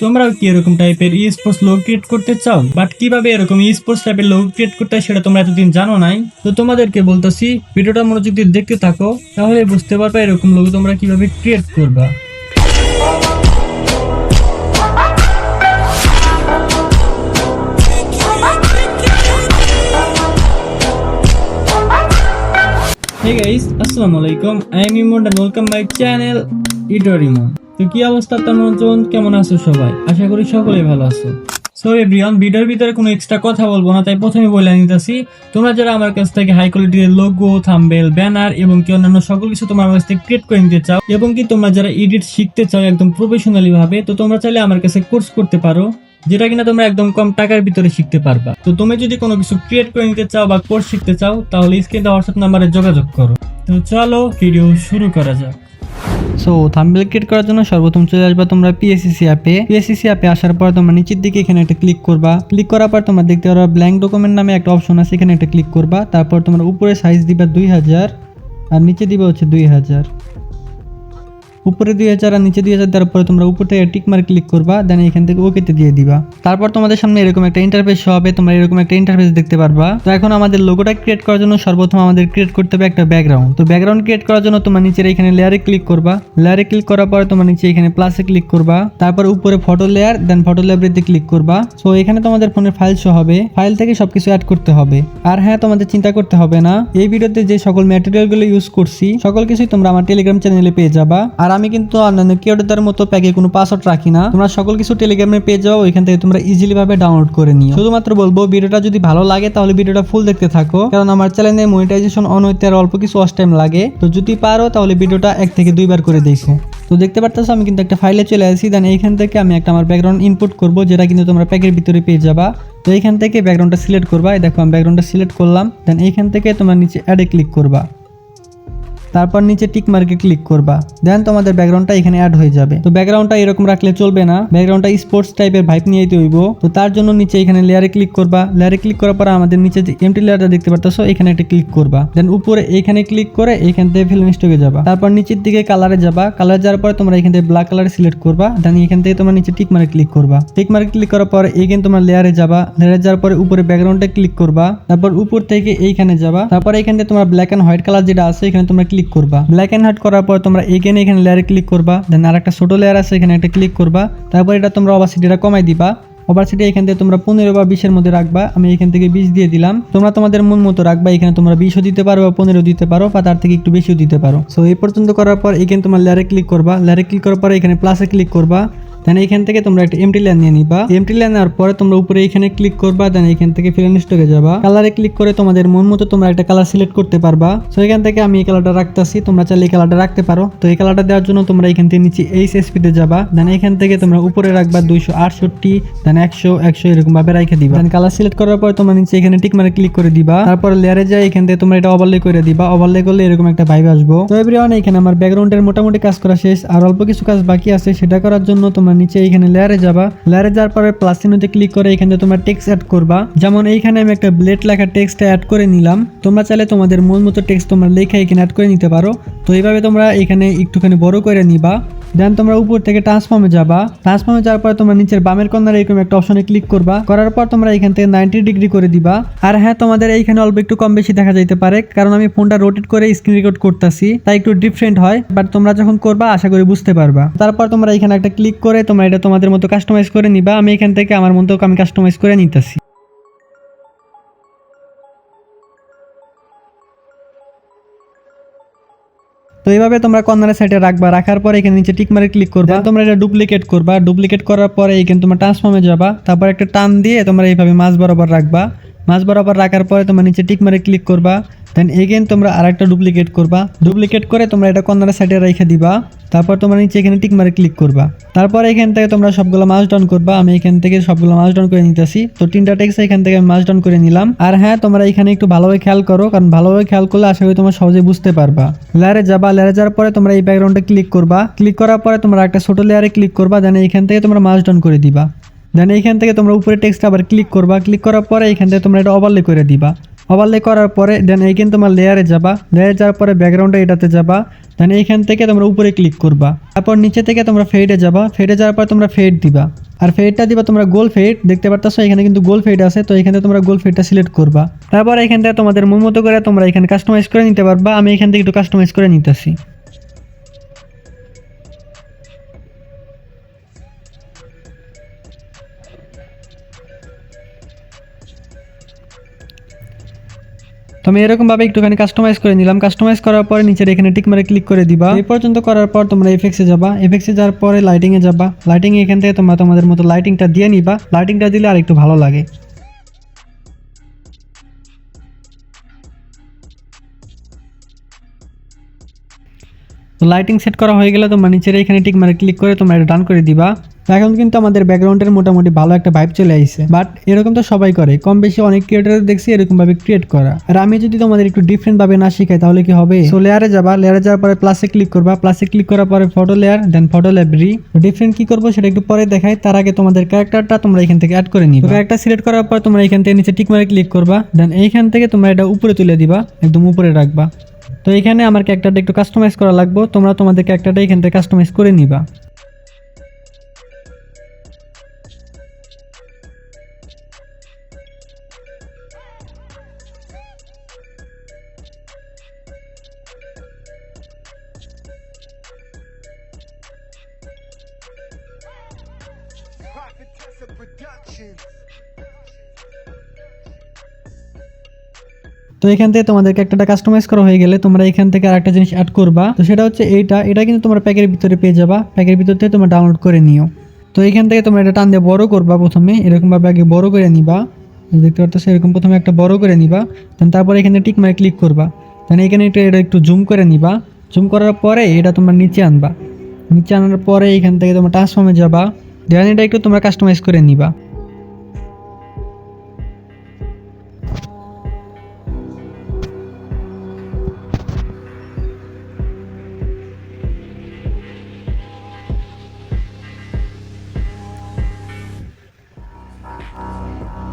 তোমরাও কি এরকম টাইপের ই স্পোর্টস লোগো ক্রিয়েট করতে চাও, বাট কিভাবে এরকম ই স্পোর্টস টাইপের লোগো ক্রিয়েট করতে হয় সেটা তোমরা এতদিন জানো নাই। তো তোমাদেরকে বলতেছি, ভিডিওটা মনোযোগ দিয়ে দেখতে থাকো, তাহলে বুঝতে পারবে এরকম লোগো তোমরা কিভাবে ক্রিয়েট করবা। Hey guys, আসসালামু আলাইকুম। I am Imon and welcome my channel Itorimo। তো কি অবস্থা তোমার, কেমন আছো সবাই? আশা করি সকলেই ভালো আছো। সো এভরিওয়ান, ভিডিওর ভিতরে কোনো এক্সট্রা কথা বলবো না, তাই প্রথমে বলে নিতেছি, তোমরা যারা আমার কাছ থেকে হাই কোয়ালিটির লোগো, থাম্বনেল, ব্যানার এবং কি অন্যান্য সকল কিছু তোমার কাছ থেকে ক্রিয়েট করে নিতে চাও এবং কি তোমরা যারা এডিট শিখতে চাও একদম প্রফেশনালি ভাবে, তো তোমরা চাইলে আমার কাছে কোর্স করতে পারো, যেটা কিনা তোমরা একদম কম টাকার ভিতরে শিখতে পারবা। তো তুমি যদি কোনো কিছু ক্রিয়েট করে নিতে চাও বা কোর্স শিখতে চাও, তাহলে স্ক্রিনে দেওয়া হোয়াটসঅ্যাপ নাম্বারে যোগাযোগ করো। তো চলো ভিডিও শুরু করা যাক। সো থাম্বনেল ক্রিয়েট করার জন্য সর্বপ্রথম চলে আসবা তোমরা পিএসসি অ্যাপে। পিএসসি অ্যাপে আসার পর তোমরা নিচের দিকে এখানে একটা ক্লিক করবা। ক্লিক করার পর তোমরা দেখতে পারবা ব্ল্যাঙ্ক ডকুমেন্ট নামে একটা অপশন আছে, এখানে একটা ক্লিক করবা। তারপর তোমরা উপরে সাইজ দিবা 2000 আর নিচে দিবা হচ্ছে 2000। উপরে 2000 আর নিচে 2000 দেওয়ার পরে তোমরা উপর থেকে টিক মার্ক ক্লিক করবা, দেন এখান থেকে ওকেতে দিয়ে দিবা। তারপর তোমাদের সামনে এরকম একটা ইন্টারফেস শো হবে, তোমরা এরকম একটা ইন্টারফেস দেখতে পারবা। তো এখন আমাদের লোগোটা ক্রিয়েট করার জন্য সর্বপ্রথম আমাদের ক্রিয়েট করতে হবে একটা ব্যাকগ্রাউন্ড। তো ব্যাকগ্রাউন্ড ক্রিয়েট করার জন্য তোমরা নিচের এখানে লেয়ারে ক্লিক করবা। লেয়ারে ক্লিক করার পরে তোমরা নিচে এখানে প্লাসে ক্লিক করবা, তারপর উপরে ফটো লেয়ার, দেন ফটো লেয়ারে ক্লিক করবা। সো এখানে তোমাদের ফোনের ফাইল শো হবে, ফাইল থেকে সবকিছু অ্যাড করতে হবে। আর হ্যাঁ, তোমাদের চিন্তা করতে হবে না, এই ভিডিওতে যে সকল ম্যাটেরিয়ালগুলো ইউজ করছি সকল কিছুই তোমরা আমার টেলিগ্রাম চ্যানেলে পেয়ে যাবা। আর আমি কিন্তু কিওডের মতো প্যাকে কোনো পাসওয়ার্ড রাখি না, তোমরা সকল কিছু টেলিগ্রামে পেয়ে যাও, ওইখান থেকে তোমরা ইজিলি ভাবে ডাউনলোড করে নিও। শুধুমাত্র বলবো, ভিডিওটা যদি ভালো লাগে তাহলে ভিডিওটা ফুল দেখতে থাকো, কারণ আমার চ্যানেলে মনিটাইজেশন অন হইতে আর অল্প কিছু ওয়াচ টাইম লাগে। তো যদি পারো তাহলে ভিডিওটা 1 থেকে 2 বার করে দেখো। তো দেখতে পারতেছো আমি কিন্তু একটা ফাইলে চলে আসি, দেন এইখান থেকে আমি একটা আমার ব্যাকগ্রাউন্ড ইনপুট করব, যেটা কিন্তু তোমরা প্যাকের ভিতরে পেয়ে যাবা। তো এইখান থেকে ব্যাকগ্রাউন্ডটা সিলেক্ট করবা, এই দেখো আমি ব্যাকগ্রাউন্ডটা সিলেক্ট করলাম। দেন এইখান থেকে তোমরা নিচে অ্যাডে ক্লিক করবা, তারপর নিচে টিক মার্কে ক্লিক করবা, দেন তোমাদের ব্যাকগ্রাউন্ডটা এখানে অ্যাড হয়ে যাবে। তো ব্যাকগ্রাউন্ডটা এরকম রাখলে চলবে না, ব্যাকগ্রাউন্ডটা স্পোর্টস টাইপের ভাইব নিয়ে যেতে হইব। তো তার জন্য নিচে এখানে লেয়ারে ক্লিক করবা। লেয়ারে ক্লিক করার পর আমাদের নিচে যে এমটি লেয়ারটা দেখতে পারতেছো, এখানে একটা ক্লিক করবা। দেন উপরে এখানে ক্লিক করে এখান থেকে ফিল্ম স্টকে যাবা, তারপর নিচের দিকে কালারে যাবা। কালারে যাওয়ার পর তোমরা এখান থেকে ব্ল্যাক কালার সিলেক্ট করবা, দেন এখান থেকে তোমরা নিচে টিক মার্কে ক্লিক করবা। টিক মার্কে ক্লিক করার পর এখানে তোমরা লেয়ারে যাবা। লেয়ারে যাওয়ার পরে উপরে ব্যাকগ্রাউন্ডে ক্লিক করবা, তারপর উপর থেকে এইখানে যাবা। তারপর এখান থেকে তোমরা ব্ল্যাক এন্ড হোয়াইট কালার যেটা আছে এখানে তোমরা ক্লিক করবা। ব্ল্যাক হাট করার পর তোমরা এখানে লেয়ারে ক্লিক করবা, দেন আরেকটা ছোট লেয়ার আছে এখানে একটা ক্লিক করবা। তারপর এটা তোমরা অপাসিটিটা কমাই দিবা। অপাসিটি এখান থেকে তোমরা 15 বা 20 এর মধ্যে রাখবা। আমি এখান থেকে 20 দিয়ে দিলাম, তোমরা তোমাদের মন মতো রাখবা। এখানে তোমরা 20ও দিতে পারো বা 15 দিতে পারো বা তার থেকে একটু বেশিও দিতে পারো। সো এই পর্যন্ত করার পর এখানে তোমরা লেয়ারে ক্লিক করবা। লেয়ারে ক্লিক করার পর এখানে প্লাসে ক্লিক করবা, দেন এইখান থেকে তোমরা একটা এমটি লেয়ার নিয়ে নিবা। এমটি লেয়ার নেওয়ার পরে তোমরা উপরে এখানে ক্লিক করবা, দেন এইখান থেকে ফিল স্টকে যাবা। কালারে ক্লিক করে তোমাদের মন মতো তোমরা একটা কালার সিলেক্ট করতে পারবা। সো এখান থেকে আমি এই কালারটা রাখতেছি, তোমরা চাইলে এই কালারটা রাখতে পারো। তো এই কালারটা দেওয়ার জন্য তোমরা এখান থেকে নিচে এইচএসপি তে যাবা, দেন এখান থেকে তোমরা উপরে রাখবা 268, দেন 100 এরকম ভাবে রেখে দিবা। দেন কালার সিলেক্ট করার পর তোমরা নিচে এখানে টিক মার্কে ক্লিক করে দিবা। তারপর লেয়ারে যাই এখান থেকে তোমরা এটা ওভারলে করে দিবা। ওভারলে করলে এরকম একটা ভাইব আসবে। তো এভরিওয়ান, এখানে আমার ব্যাকগ্রাউন্ডের মোটামুটি কাজ করা শেষ, আর অল্প কিছু কাজ বাকি আছে। সেটা করার জন্য তোমরা নিচে এখানে লেয়ারে যাবা। লেয়ারে যাওয়ার পরে প্লাস চিহ্নতে ক্লিক করে এখানে তোমরা টেক্সট অ্যাড করবা। যেমন এইখানে আমি একটা ব্লেড লেখা টেক্সট অ্যাড করে নিলাম। তোমরা চাইলে তোমাদের মন মতো টেক্সট তোমরা লেখা এখানে অ্যাড করে নিতে পারো। তো এইভাবে তোমরা এখানে একটুখানি বড় করে নিবা। দেন তোমরা উপর থেকে ট্রান্সফর্মে যাবা। ট্রান্সফর্মে যাওয়ার পর তোমরা নিচের বামের কর্নারে এরকম একটা অপশনে ক্লিক করবা। করার পর তোমরা এখান থেকে 90 ডিগ্রি করে দিবা। আর হ্যাঁ, তোমাদের এইখানে অল্প একটু কম বেশি দেখা যাইতে পারে, কারণ আমি ফোনটা রোটেট করে স্ক্রিন রেকর্ড করতেছি, তাই একটু ডিফারেন্ট হয়। বাট তোমরা যখন করবা আশা করি বুঝতে পারবা। তারপর তোমরা এখানে একটা ক্লিক করে তোমরা এটা তোমাদের মতো কাস্টমাইজ করে নিবা। আমি এখান থেকে আমার মতো আমি কাস্টমাইজ করে নিতেছি। তো এইভাবে তোমরা কর্নারের সাইডে রাখবা। রাখার পরে এখানে নিচে টিক মার্কে ক্লিক করবা। তোমরা এটা ডুপ্লিকেট করবা। ডুপ্লিকেট করার পরে এখানে তোমরা ট্রান্সফর্মে যাবা। তারপর একটা টান দিয়ে তোমরা এইভাবে মাঝ বরাবর রাখবা। মাঝ বরাবর রাখার পরে তোমরা নিচে টিক মার্কে ক্লিক করবা। দেন এগেন তোমরা আরেকটা ডুপ্লিকেট করবা। ডুপ্লিকেট করে তোমরা এটা কর্নারের সাইডে রেখে দিবা। তারপর তোমরা নিচে এখানে টিক মার্কে ক্লিক করবা। তারপর এখান থেকে তোমরা সবগুলো মার্জ ডাউন করবা। আমি এখান থেকে সবগুলো মার্জ ডাউন করে নিতেছি। তো 3টা টেক্সট এখান থেকে আমি মার্জ ডাউন করে নিলাম। আর হ্যাঁ, তোমরা এখানে একটু ভালোভাবে খেয়াল করো, কারণ ভালোভাবে খেয়াল করলে আশা করি তোমরা সহজে বুঝতে পারবা। লেয়ারে যাবা। লেয়ারে যাওয়ার পরে তোমরা এই ব্যাকগ্রাউন্ডে ক্লিক করবা। ক্লিক করার পরে তোমরা একটা ছোট লেয়ারে ক্লিক করবা, দেন এখান থেকে তোমরা মার্জ ডাউন করে দিবা। দেন এইখান থেকে তোমরা উপরে টেক্সট আবার ক্লিক করবা। ক্লিক করার পরে এখান থেকে তোমরা এটা ওভারলে করে দিবা। ওভারলে করার পরে দেন এইখানে তোমার লেয়ারে যাবা, লেয়ারে যাওয়ার পরে ব্যাকগ্রাউন্ডে এটাতে যাবা, দেন এইখান থেকে তোমরা উপরে ক্লিক করবা, তারপর নিচে থেকে তোমরা ফেডে যাবা, ফেডে যাওয়ার পর তোমরা ফেড দিবা, আর ফেডটা দিবা তোমরা গোল ফেড, দেখতে পারতেছো এখানে কিন্তু গোল ফেড আছে, তো এখানে তোমরা গোল ফেডটা সিলেক্ট করবা। তারপর এখান থেকে তোমাদের মন মতো করে তোমরা এখানে কাস্টমাইজ করে নিতে পারবা। আমি এখান থেকে একটু কাস্টমাইজ করে নিতেছি। তো আমি এরকম ভাবে একটুখানি কাস্টমাইজ করে নিলাম। কাস্টমাইজ করার পরে নিচের এখানে টিক মারে ক্লিক করে দিবা। এই পর্যন্ত করার পর তোমরা এফএক্সে যাবা, এফএক্সে যাওয়ার পরে লাইটিং এ যাবা, লাইটিং এখান থেকে তোমরা তোমাদের মতো লাইটিংটা দিয়ে নিবা, লাইটিংটা দিলে আর একটু ভালো লাগে। তো লাইটিং সেট করা হয়ে গেলে তোমরা নিচের এখানে টিক মারে ক্লিক করে তোমরা এটা ডান করে দিবা। তো এখন কিন্তু আমাদের ব্যাকগ্রাউন্ডের মোটামুটি ভালো একটা ভাইব চলে আসছে, বাট এরকম তো সবাই করে, কম বেশি অনেক ক্রিয়েটর দেখছি এরকম ভাবে ক্রিয়েট করা। আর আমি যদি তোমাদের একটু ডিফারেন্ট ভাবে না শিখাই তাহলে কি হবে? সো লেয়ারে যাবা, লেয়ারে যাওয়ার পরে প্লাসে ক্লিক করবা, প্লাসে ক্লিক করার পরে ফটো লেয়ার, দেন ফটো লাইব্রেরি। ডিফারেন্ট কি করবো সেটা একটু পরে দেখাই, তার আগে তোমাদের ক্যারেক্টারটা তোমরা এখান থেকে অ্যাড করে নিবা। ক্যারেক্টার সিলেক্ট করার পর তোমরা এখান থেকে নিচে টিক মারে ক্লিক করবা, দেন এইখান থেকে তোমরা এটা উপরে তুলে দিবা, একদম উপরে রাখবা। তো এখানে আমার ক্যারেক্টারটা একটু কাস্টমাইজ করা লাগবে, তোমরা তোমাদের ক্যারেক্টারটা এখান থেকে কাস্টমাইজ করে নিবা। তো এখান থেকে তোমাদের ক্যারেক্টারটা কাস্টমাইজ করা হয়ে গেলে তোমরা এখান থেকে আরেকটা জিনিস অ্যাড করবা। তো সেটা হচ্ছে এটা কিন্তু তোমরা প্যাকের ভিতরে পেয়ে যাবা, প্যাকের ভিতর থেকে তোমরা ডাউনলোড করে নিও। তো এখান থেকে তোমরা এটা টান দিয়ে বড় করবা, প্রথমে এরকম ভাবে আগে বড় করে নিবা, দেখতে পাচ্ছ এরকম প্রথমে একটা বড় করে নিবা, দেন তারপরে এখানে টিক মারে ক্লিক করবা, দেন এখানে এটা একটু জুম করে নিবা, জুম করার পরে এটা তোমরা নিচে আনবা, নিচে আনার পরে এখান থেকে তোমরা ট্রান্সফর্মে যাবা, দেন এটা একটু তোমরা কাস্টমাইজ করে নিবা।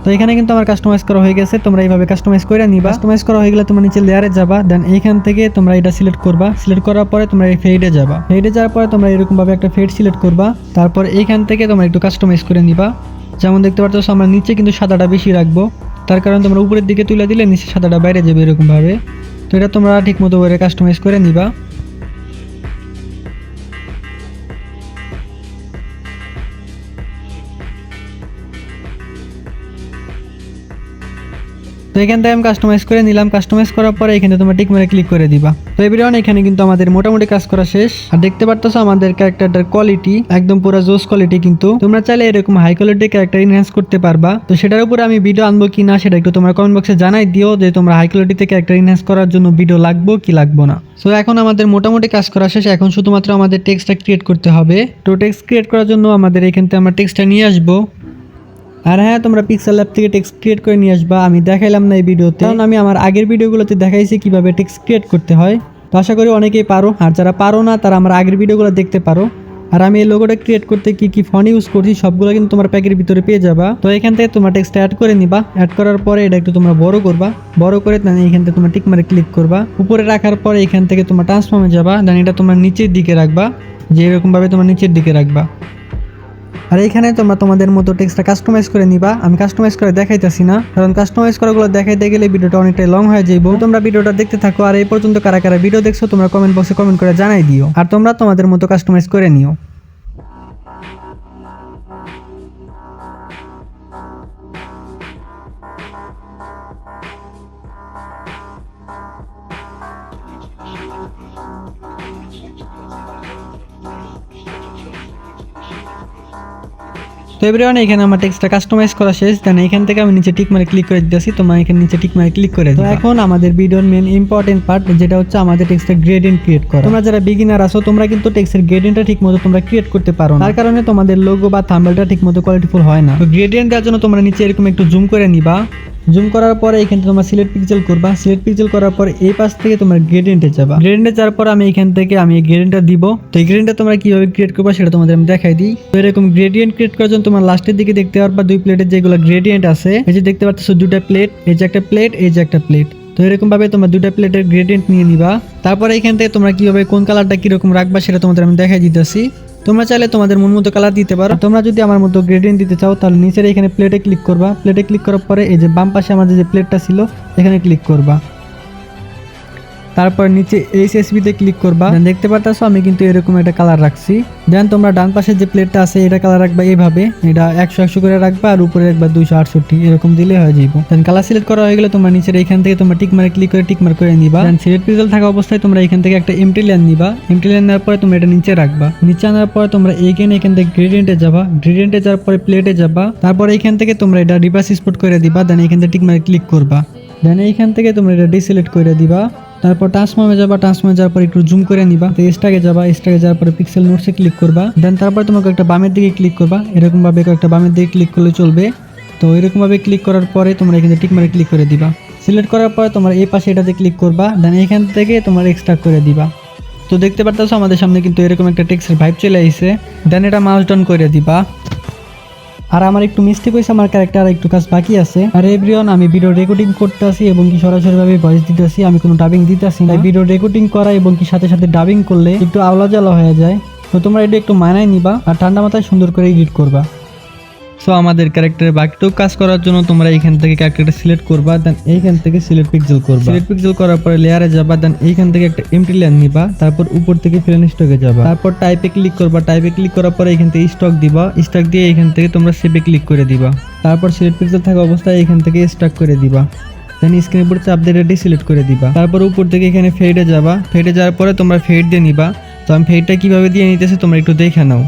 তো এখানে কিন্তু আমার কাস্টমাইজ করা হয়ে গেছে, তোমরা এইভাবে কাস্টমাইজ করে নিবা। কাস্টমাইজ করা হয়ে গেলে তোমরা নিচে লেয়ারে যাবা, দেন এইখান থেকে তোমরা এটা সিলেক্ট করবা, সিলেক্ট করার পরে তোমরা এই ফেডে যাবা, ফেডে যাওয়ার পরে তোমরা এরকম ভাবে একটা ফেড সিলেক্ট করবা, তারপর এইখান থেকে তোমরা একটু কাস্টমাইজ করে নিবা। যেমন দেখতে পাচ্ছ আমরা নিচে কিন্তু সাদাটা বেশি রাখবো, তার কারণে তোমরা উপরের দিকে তুলে দিলে নিচে সাদাটা বাইরে যাবে এরকম ভাবে। তো এটা তোমরা ঠিক মতো করে কাস্টমাইজ করে নিবা। তো এখান থেকে আমি কাস্টমাইজ করে নিলাম, কাস্টমাইজ করার পরে এখানে তোমরা টিক মারে ক্লিক করে দিবা। তো এভরিওয়ান এখানে কিন্তু আমাদের মোটামুটি কাজ করা শেষ। আর দেখতে পারতেছো আমাদের ক্যারেক্টারটার কোয়ালিটি একদম পুরো জোস কোয়ালিটি, কিন্তু তোমরা চাইলে এরকম হাই কোয়ালিটি ক্যারেক্টার এনহ্যান্স করতে পারবা। তো সেটার উপরে আমি ভিডিও আনবো কিনা সেটা একটু তোমরা কমেন্ট বক্সে জানাই দিও, যে তোমরা হাই কোয়ালিটিতে ক্যারেক্টার এনহ্যান্স করার জন্য ভিডিও লাগবো কি লাগবো না। সো এখন আমাদের মোটামুটি কাজ করা শেষ, এখন শুধুমাত্র আমাদের টেক্সটটা ক্রিয়েট করতে হবে। তো টেক্সট ক্রিয়েট করার জন্য আমাদের এখান থেকে আমরা টেক্সটটা নিয়ে আসবো। আর হ্যাঁ, তোমরা পিক্সেল ল্যাব থেকে টেক্সট ক্রিয়েট করে নিয়ে আসবা, আমি দেখাইলাম না এই ভিডিওতে, কারণ আমি আমার আগের ভিডিওগুলোতে দেখাইছি কিভাবে টেক্সট ক্রিয়েট করতে হয়। তো আশা করি অনেকেই পারো, আর যারা পারো না তারা আমার আগের ভিডিওগুলো দেখতে পারো। আর আমি এই লোগোটা ক্রিয়েট করতে কি কি ফন্ট ইউজ করছি সবগুলো কিন্তু তোমার প্যাকের ভিতরে পেয়ে যাবা। তো এখান থেকে তোমরা টেক্সটটা অ্যাড করে নিবা, অ্যাড করার পরে এটা একটু তোমরা বড় করবা, বড় করে দেন এখান থেকে তোমরা টিক মারে ক্লিক করবা, উপরে রাখার পরে এখান থেকে তোমরা ট্রান্সফর্মে যাবা, দেন এটা তোমরা নিচের দিকে রাখবা, যে এরকম ভাবে তোমরা নিচের দিকে রাখবা। আর এইখানে তোমরা তোমাদের মতো টেক্সটটা কাস্টমাইজ করে নিবা। আমি কাস্টমাইজ করে দেখাইতেছি না, কারণ কাস্টমাইজ করাগুলো দেখাইতে গেলে ভিডিওটা অনেকটাই লং হয়ে যাইব। তোমরা ভিডিওটা দেখতে থাকো, আর এই পর্যন্ত কারা কারা ভিডিও দেখছো তোমরা কমেন্ট বক্সে কমেন্ট করে জানাই দিও, আর তোমরা তোমাদের মতো কাস্টমাইজ করে নিও। তো এভরিওয়ান এখানে আমার টেক্সটটা কাস্টমাইজ করা শেষ, দেন এখান থেকে আমি নিচে টিক মারে ক্লিক করে দিতেছি, তোমরা এখানে নিচে টিক মারে ক্লিক করে দিও। এখন আমাদের ভিডিওর মেন ইম্পর্টেন্ট পার্ট, যেটা হচ্ছে আমাদের টেক্সটের গ্রেডিয়েন্ট ক্রিয়েট করা। তোমরা যারা বিগিনার আছো তোমরা কিন্তু টেক্সটের গ্রেডিয়েন্টটা ঠিকমতো তোমরা ক্রিয়েট করতে পারো না, তার কারণে তোমাদের লোগো বা থাম্বনেলটা ঠিকমতো কোয়ালিটিফুল হয় না। তো গ্রেডিয়েন্ট দেওয়ার জন্য তোমরা নিচে এরকম একটু জুম করে নিবা, জুম করার পরে এখানে তোমরা সিলেক্ট পিক্সেল করবা, সিলেক্ট পিক্সেল করার পর এই পাশ থেকে তোমরা গ্রেডিয়েন্টে যাবা, গ্রেডিয়েন্টে যাওয়ার পর আমি এখান থেকে এই গ্রেডিয়েন্টটা দিব। তো এই গ্রেডিয়েন্টটা তোমরা কিভাবে ক্রিয়েট করবা সেটা তোমাদের আমি দেখাই দিই। তো এরকম গ্রেডিয়েন্ট ক্রিয়েট করার জন্য তোমার লাস্টের দিকে দেখতে পারবা দুই প্লেটের যেগুলো গ্রেডিয়েন্ট আছে, এই যে দেখতে পাচ্ছ দুটা প্লেট, এই যে একটা প্লেট, এই যে একটা প্লেট। তো এরকম ভাবে তোমরা দুটা প্লেটের গ্রেডিয়েন্ট নিয়ে নিবা। তারপরে এখান থেকে তোমরা কিভাবে কোন কালারটা কিরকম রাখবা সেটা তোমাদের আমি দেখাই দিতেছি। তোমরা চাইলে তোমাদের মন মতো কালার দিতে পারো। তোমরা যদি আমার মতো গ্রেডিয়েন্ট দিতে চাও তাহলে নিচের এখানে প্লেটে ক্লিক করবা, প্লেটে ক্লিক করার পরে এই যে বাম পাশে আমাদের যে প্লেটটা ছিল এখানে ক্লিক করবা, তারপর নিচে HSB তে ক্লিক করবা। দেখতে পারতাছো আমি কিন্তু এরকম একটা কালার রাখছি। দেন তোমরা ডান পাশে যে প্লেটটা আছে এটা কালার রাখবা এইভাবে, এটা 100 করে রাখবা আর উপরে রাখবা 268, এরকম দিলে হয়ে যাইব। দেন কালার সিলেক্ট করা হয়ে গেলে তোমরা নিচের এখান থেকে তোমরা টিক মার্ক ক্লিক করে টিক মার্ক করে নিবা। দেন সিলেক্ট পিক্সেল থাকা অবস্থায় তোমরা এখান থেকে একটা এমটি লাইন নিবা, এমটি লাইন নেওয়ার পরে তোমরা এটা নিচে রাখবা। নিচে আনার পরে তোমরা এখান থেকে গ্রেডিয়েন্টে যাবা, গ্রেডিয়েন্টে যাওয়ার পরে প্লেটে যাবা, তারপর এখান থেকে তোমরা এটা রিভার্স এক্সপোর্ট করে দিবা। দেন এখান থেকে টিক মার্ক ক্লিক করবা, দেন এইখান থেকে তোমরা এটা ডিসিলেক্ট করে দিবা। তারপর ট্রান্সফর্মে যাবা, ট্রান্সফর্মে যাওয়ার পর একটু জুম করে নিবা। তো স্টাকে যাবা, স্টাকে যাওয়ার পরে পিক্সেল নোটসে ক্লিক করবা। দেন তারপর তোমাকে একটা বামের দিকে ক্লিক করবা, এরকম ভাবে একটা বামের দিকে ক্লিক করলে চলবে। তো এরকম ভাবে ক্লিক করার পরে তোমরা এখানে টিক মারে ক্লিক করে দিবা। সিলেক্ট করার পরে তোমরা এই পাশে এটাতে ক্লিক করবা, দেন এখান থেকে তোমরা এক্সট্রাক্ট করে দিবা। তো দেখতে পারতেছো আমাদের সামনে কিন্তু এরকম একটা টেক্সটের ভাইব চলে আসছে। দেন এটা মাউস ডাউন করে দিবা। আর আমার একটু মিস্টেক হয়েছে, আমার ক্যারেক্টার আর একটু কাজ বাকি আছে। আর এভরিওয়ান, আমি ভিডিও রেকর্ডিং করতেছি এবং কি সরাসরিভাবে ভয়েস দিতেছি, আমি কোনো ডাবিং দিতেছি না। ভিডিও রেকর্ডিং করা এবং কি সাথে সাথে ডাবিং করলে একটু আওলা জ্বালা হয়ে যায়। তো তোমরা এটা একটু মানায় নিবা আর ঠান্ডা মাথায় সুন্দর করে এডিট করবা। সো আমাদের ক্যারেক্টারের বাকিটুকু কাজ করার জন্য তোমরা এইখান থেকে ক্যারেক্টারটা সিলেক্ট করবা, দেন এইখান থেকে সিলেক্ট পিক্সেল করবা। সিলেক্ট পিক্সেল করার পরে লেয়ারে যাবা, দেন এইখান থেকে একটা এমটি লাইন নিবা, তারপর উপর থেকে ফ্রেন স্টকে যাবা, তারপর টাইপে ক্লিক করবা। টাইপে ক্লিক করার পরে এইখান থেকে স্টক দিবা, স্টক দিয়ে এইখান থেকে তোমরা সেভে ক্লিক করে দিবা। তারপর সিলেক্ট পিক্সেল থাকা অবস্থায় এইখান থেকে স্টক করে দিবা। দেন স্ক্রিনের উপর চাপ দিয়ে এটা সিলেক্ট করে দিবা। তারপর উপর থেকে এখানে ফেডে যাবা, ফেডে যাওয়ার পরে তোমরা ফেড দিয়ে নিবা। তো আমি ফেডটা কিভাবে দিয়ে নিতেছি তোমরা একটু দেখে নাও।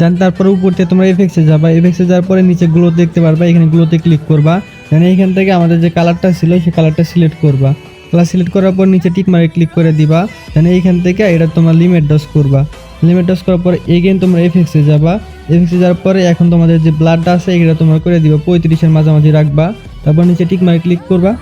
দেন তারপরে উপর থেকে তোমরা এফেক্টসে যাবা, এফেক্টসে যাওয়ার পরে নিচে গ্লো দেখতে পারবা, এখানে গ্লোতে ক্লিক করবা। দেন এইখান থেকে আমাদের যে কালারটা ছিল সেই কালারটা সিলেক্ট করবা। কালার সিলেক্ট করার পর নিচে টিক মারে ক্লিক করে দিবা। দেন এইখান থেকে এটা তোমরা লিমিট ডস করবা। লিমিট ডস করার পরে এগেইন তোমরা এফেক্টসে যাবা, এফেক্টসে যাওয়ার পরে এখন তোমাদের যে ব্লাডটা আছে এটা তোমরা করে দিবা 35-এর মাঝামাঝি রাখবা। তারপর নিচে টিক মারে ক্লিক করবা।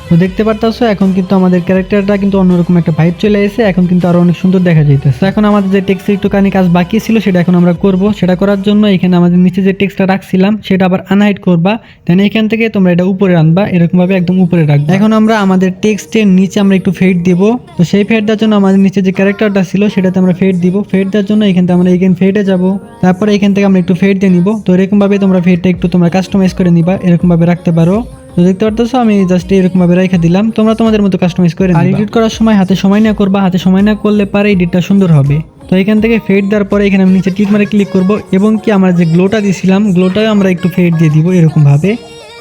তো দেখতে পারতাছো এখন কিন্তু আমাদের ক্যারেক্টারটা কিন্তু অন্যরকম একটা ভাইব চলে এসেছে, এখন কিন্তু আরো অনেক সুন্দর দেখা যাইতেছে। এখন আমাদের যে টেক্সটের একটুখানি কাজ বাকি ছিল সেটা এখন আমরা করব। সেটা করার জন্য এখানে আমাদের নিচে যে টেক্সটটা রাখছিলাম সেটা আবার আনহাইড করবা। দেন এখান থেকে তোমরা এটা উপরে আনবা, এরকম ভাবে একদম উপরে রাখবা। এখন আমরা আমাদের টেক্সটের নিচে আমরা একটু ফেড দেব। তো সেই ফেড দেওয়ার জন্য আমাদের নিচে যে ক্যারেক্টারটা ছিল সেটাতে আমরা ফেড দিব। ফেড দেওয়ার জন্য এখান থেকে আমরা এখানে ফেডে যাব, তারপরে এখান থেকে আমরা একটু ফেড দিয়ে নিব। তো এরকম ভাবে তোমরা ফেডটা একটু তোমরা কাস্টমাইজ করে নিবা, এরকম ভাবে রাখতে পারো। তো দেখতে পারতেছো আমি জাস্ট এরকম ভাবে রেখে দিলাম, তোমরা তোমাদের মতো কাস্টমাইজ করে নিবা। আর এডিট করার সময় হাতে সময় না করবা, হাতে সময় না করলে পারে এডিটটা সুন্দর হবে। তো এখান থেকে ফেড দেওয়ার পরে এখানে আমি নিচে টিক মারে ক্লিক করব এবং কি আমরা যে গ্লোটা দিয়েছিলাম গ্লোটাও আমরা একটু ফেড দিয়ে দিব এরকম ভাবে।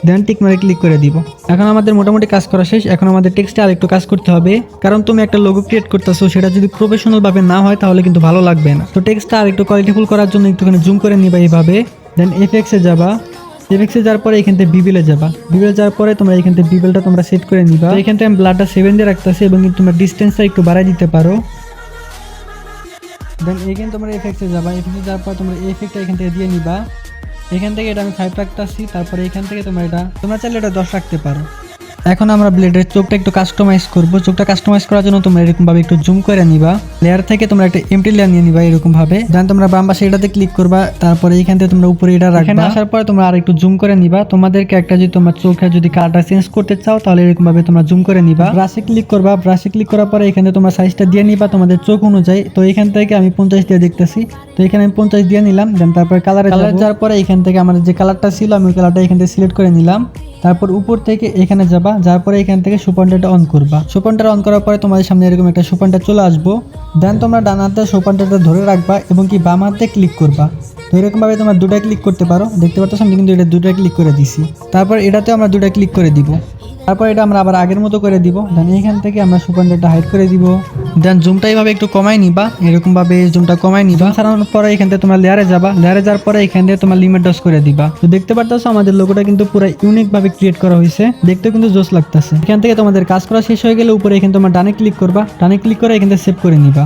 দেন টিক মারে ক্লিক করে দিব। এখন আমাদের মোটামুটি কাজ করা শেষ। এখন আমাদের টেক্সটে আর একটু কাজ করতে হবে, কারণ তুমি একটা লোগো ক্রিয়েট করতেছো, সেটা যদি প্রফেশনাল ভাবে না হয় তাহলে কিন্তু ভালো লাগবে না। তো টেক্সটটা আর একটু কোয়ালিটিফুল করার জন্য একটুখানি জুম করে নিবা এইভাবে। দেন এফেক্টসে যাবা, এফেক্টসে যাওয়ার পরে এখান থেকে বিবেলে যাবা, বিবেলে যাওয়ার পরে তোমরা এখান থেকে বিবেলটা তোমরা সেট করে নিবা। তো এখান থেকে আমি ব্লাডটা 7 দিয়ে রাখতেছি এবং তোমরা ডিস্টেন্সটা একটু বাড়াই দিতে পারো। দেন এখানে তোমরা এফেক্টসে যাবা, এফেক্টসে যাওয়ার পর তোমরা এফেক্টটা এখান থেকে দিয়ে নিবা। এখান থেকে এটা আমি 5 রাখতেছি, তারপরে এখান থেকে তোমরা চাইলে এটা 10 রাখতে পারো। এখন আমরা ব্লেডের চোখটা একটু কাস্টমাইজ করব। চোখটা কাস্টমাইজ করার জন্য তোমরা এরকম ভাবে একটু জুম করে নিবা, লেয়ার থেকে তোমরা একটা এমটি লেয়ার নিয়ে নিবা এরকম ভাবে। দেন তোমরা বাম পাশে এটাতে ক্লিক করবা, তারপরে এখান থেকে তোমরা উপরে এটা রাখবা। এখানে আসার পরে তোমরা আর একটু জুম করে নিবা। তোমাদেরকে একটা যদি তোমার চোখে যদি কালারটা চেঞ্জ করতে চাও তাহলে এরকম ভাবে তোমরা জুম করে নিবা। ব্রাশে ক্লিক করবা, ব্রাশে ক্লিক করার পরে এখানে তোমরা সাইজটা দিয়ে নিবা তোমাদের চোখ অনুযায়ী। তো এখান থেকে আমি 50 দিয়ে দেখতেছি, তো এখানে আমি 50 দিয়ে নিলাম। দেন তারপরে কালারে যাওয়ার পরে এখান থেকে আমাদের যে কালারটা ছিল আমি ওই কালারটা এখান থেকে সিলেক্ট করে নিলাম। তারপর উপর থেকে এখানে যাবা, যার পরে এখান থেকে শো পয়েন্টারটা অন করবা। শো পয়েন্টার অন করার পরে তোমাদের সামনে এরকম একটা শো পয়েন্টার চলে আসবো। দেন তোমরা ডান হাতে শো পয়েন্টারটা ধরে রাখবা এবং কি বাম হাতে ক্লিক করবা। তো এরকমভাবে তোমরা দুটা ক্লিক করতে পারো, দেখতে পাচ্ছ আমি কিন্তু এটা দুটা ক্লিক করে দিছি। তারপর এটাতে আমরা দুটা ক্লিক করে দিব। তারপর এটা আমরা আবার আগের মতো করে দিব। দেন এখান থেকে আমরা শো পয়েন্টারটা হাইড করে দিব। দেন জুমটা এইভাবে একটু কমাই নিবা, এরকমভাবে জুমটা কমাই নিবা। ছাড়ানোর পরে এখান থেকে তোমরা লেয়ারে যাবা, লেয়ারে যাওয়ার পরে এখান থেকে তোমরা লিমিট ডস করে দিবা। তো দেখতে পারতেছো আমাদের লোগোটা কিন্তু পুরো ইউনিক ভাবে ক্রিয়েট করা হয়েছে, দেখতেও কিন্তু জোস লাগতেছে। এখান থেকে তোমাদের কাজ করা শেষ হয়ে গেলে উপরে এখানে তোমরা ডানে ক্লিক করবা, ডানে ক্লিক করে এখান থেকে সেভ করে নিবা।